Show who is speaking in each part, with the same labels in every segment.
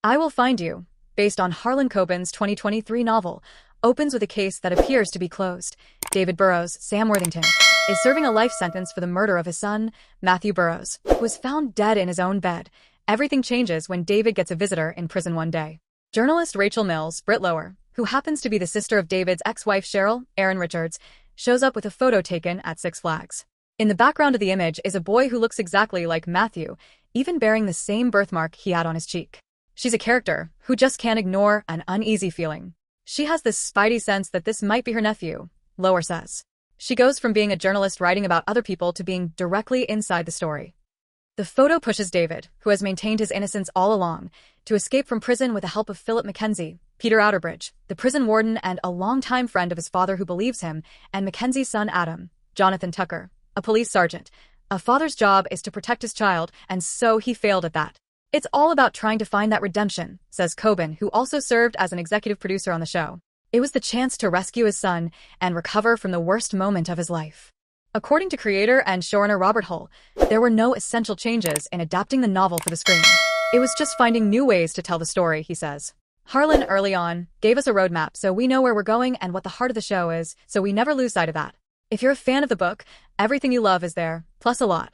Speaker 1: I Will Find You, based on Harlan Coben's 2023 novel, opens with a case that appears to be closed. David Burrows, Sam Worthington, is serving a life sentence for the murder of his son, Matthew Burrows, who was found dead in his own bed. Everything changes when David gets a visitor in prison one day. Journalist Rachel Mills, Britt Lower, who happens to be the sister of David's ex-wife Cheryl, Erin Richards, shows up with a photo taken at Six Flags. In the background of the image is a boy who looks exactly like Matthew, even bearing the same birthmark he had on his cheek. She's a character who just can't ignore an uneasy feeling. She has this spidey sense that this might be her nephew, Lower says. She goes from being a journalist writing about other people to being directly inside the story. The photo pushes David, who has maintained his innocence all along, to escape from prison with the help of Philip Mackenzie, Peter Outerbridge, the prison warden and a longtime friend of his father who believes him, and Mackenzie's son Adam, Jonathan Tucker, a police sergeant. A father's job is to protect his child, and so he failed at that. It's all about trying to find that redemption, says Coben, who also served as an executive producer on the show. It was the chance to rescue his son and recover from the worst moment of his life. According to creator and showrunner Robert Hull, there were no essential changes in adapting the novel for the screen. It was just finding new ways to tell the story, he says. Harlan, early on, gave us a roadmap so we know where we're going and what the heart of the show is, so we never lose sight of that. If you're a fan of the book, everything you love is there, plus a lot.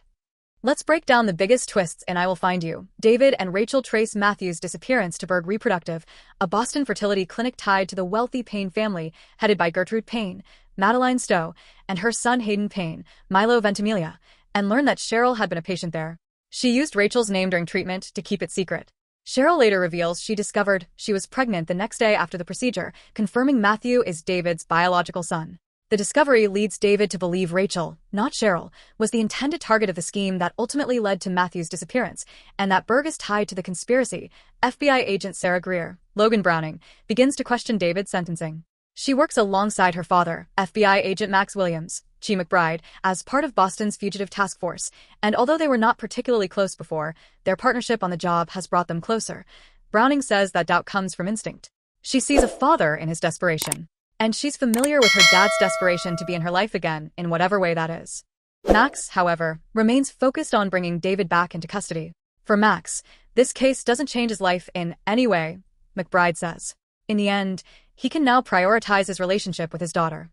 Speaker 1: Let's break down the biggest twists in I Will Find You. David and Rachel trace Matthew's disappearance to Berg Reproductive, a Boston fertility clinic tied to the wealthy Payne family, headed by Gertrude Payne, Madeline Stowe, and her son Hayden Payne, Milo Ventimiglia, and learn that Cheryl had been a patient there. She used Rachel's name during treatment to keep it secret. Cheryl later reveals she discovered she was pregnant the next day after the procedure, confirming Matthew is David's biological son. The discovery leads David to believe Rachel, not Cheryl, was the intended target of the scheme that ultimately led to Matthew's disappearance, and that Berg is tied to the conspiracy. FBI agent Sarah Greer, Logan Browning, begins to question David's sentencing. She works alongside her father, FBI agent Max Williams, Chi McBride, as part of Boston's fugitive task force, and although they were not particularly close before, their partnership on the job has brought them closer. Browning says that doubt comes from instinct. She sees a father in his desperation. And she's familiar with her dad's desperation to be in her life again, in whatever way that is. Max, however, remains focused on bringing David back into custody. For Max, this case doesn't change his life in any way, McBride says. In the end, he can now prioritize his relationship with his daughter.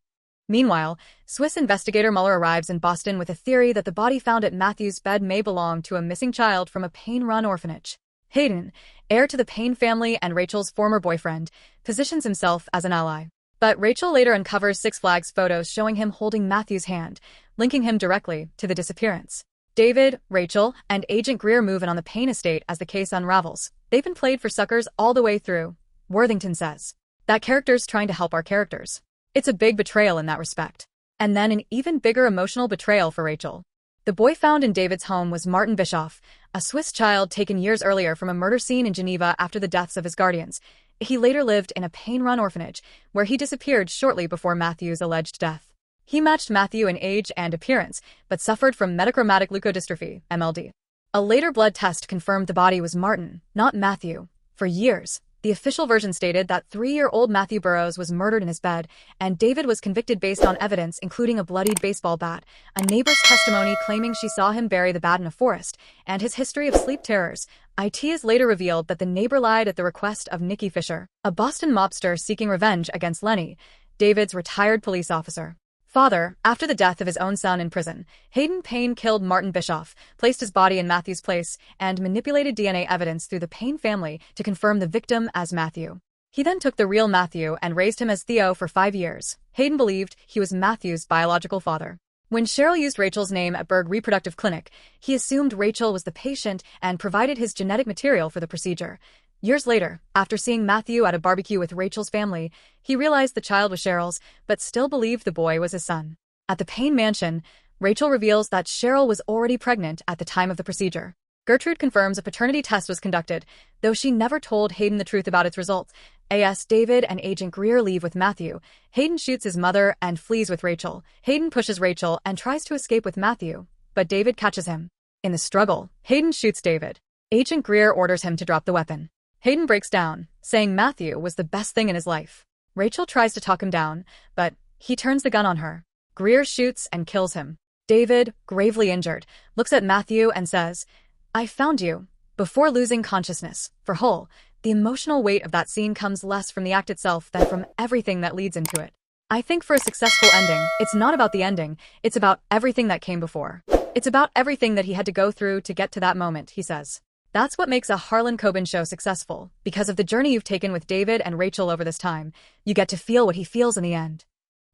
Speaker 1: Meanwhile, Swiss investigator Mueller arrives in Boston with a theory that the body found at Matthew's bed may belong to a missing child from a Payne-run orphanage. Hayden, heir to the Payne family and Rachel's former boyfriend, positions himself as an ally. But Rachel later uncovers Six Flags photos showing him holding Matthew's hand, linking him directly to the disappearance. David, Rachel, and Agent Greer move in on the Payne estate as the case unravels. They've been played for suckers all the way through, Worthington says. That character's trying to help our characters. It's a big betrayal in that respect. And then an even bigger emotional betrayal for Rachel. The boy found in David's home was Martin Bischoff, a Swiss child taken years earlier from a murder scene in Geneva after the deaths of his guardians. He later lived in a Payne-run orphanage, where he disappeared shortly before Matthew's alleged death. He matched Matthew in age and appearance, but suffered from metachromatic leukodystrophy, MLD. A later blood test confirmed the body was Martin, not Matthew. For years, the official version stated that 3-year-old Matthew Burrows was murdered in his bed, and David was convicted based on evidence including a bloodied baseball bat, a neighbor's testimony claiming she saw him bury the bat in a forest, and his history of sleep terrors. It is later revealed that the neighbor lied at the request of Nikki Fisher, a Boston mobster seeking revenge against Lenny, David's retired police officer. Father, after the death of his own son in prison, Hayden Payne killed Martin Bischoff, placed his body in Matthew's place, and manipulated DNA evidence through the Payne family to confirm the victim as Matthew. He then took the real Matthew and raised him as Theo for 5 years. Hayden believed he was Matthew's biological father. When Cheryl used Rachel's name at Berg Reproductive Clinic, he assumed Rachel was the patient and provided his genetic material for the procedure. Years later, after seeing Matthew at a barbecue with Rachel's family, he realized the child was Cheryl's, but still believed the boy was his son. At the Payne mansion, Rachel reveals that Cheryl was already pregnant at the time of the procedure. Gertrude confirms a paternity test was conducted, though she never told Hayden the truth about its results. As David and Agent Greer leave with Matthew, Hayden shoots his mother and flees with Rachel. Hayden pushes Rachel and tries to escape with Matthew, but David catches him. In the struggle, Hayden shoots David. Agent Greer orders him to drop the weapon. Hayden breaks down, saying Matthew was the best thing in his life. Rachel tries to talk him down, but he turns the gun on her. Greer shoots and kills him. David, gravely injured, looks at Matthew and says, "I found you," before losing consciousness. For Hull, The emotional weight of that scene comes less from the act itself than from everything that leads into it. I think for a successful ending, it's not about the ending, it's about everything that came before. It's about everything that he had to go through to get to that moment, he says. That's what makes a Harlan Coben show successful. Because of the journey you've taken with David and Rachel over this time, you get to feel what he feels in the end.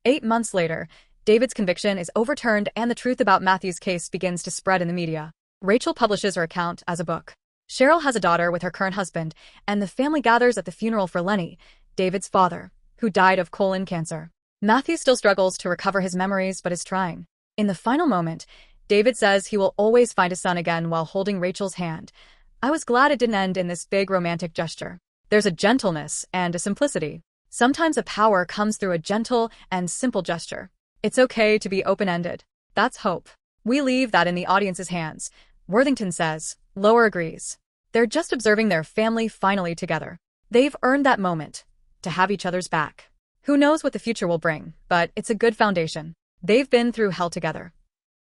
Speaker 1: 8 months later, David's conviction is overturned and the truth about Matthew's case begins to spread in the media. Rachel publishes her account as a book. Cheryl has a daughter with her current husband, and the family gathers at the funeral for Lenny, David's father, who died of colon cancer. Matthew still struggles to recover his memories but is trying. In the final moment, David says he will always find his son again while holding Rachel's hand. I was glad it didn't end in this big romantic gesture. There's a gentleness and a simplicity. Sometimes a power comes through a gentle and simple gesture. It's okay to be open-ended. That's hope. We leave that in the audience's hands. Worthington says. Lower agrees. They're just observing their family finally together. They've earned that moment, to have each other's back. Who knows what the future will bring, but it's a good foundation. They've been through hell together.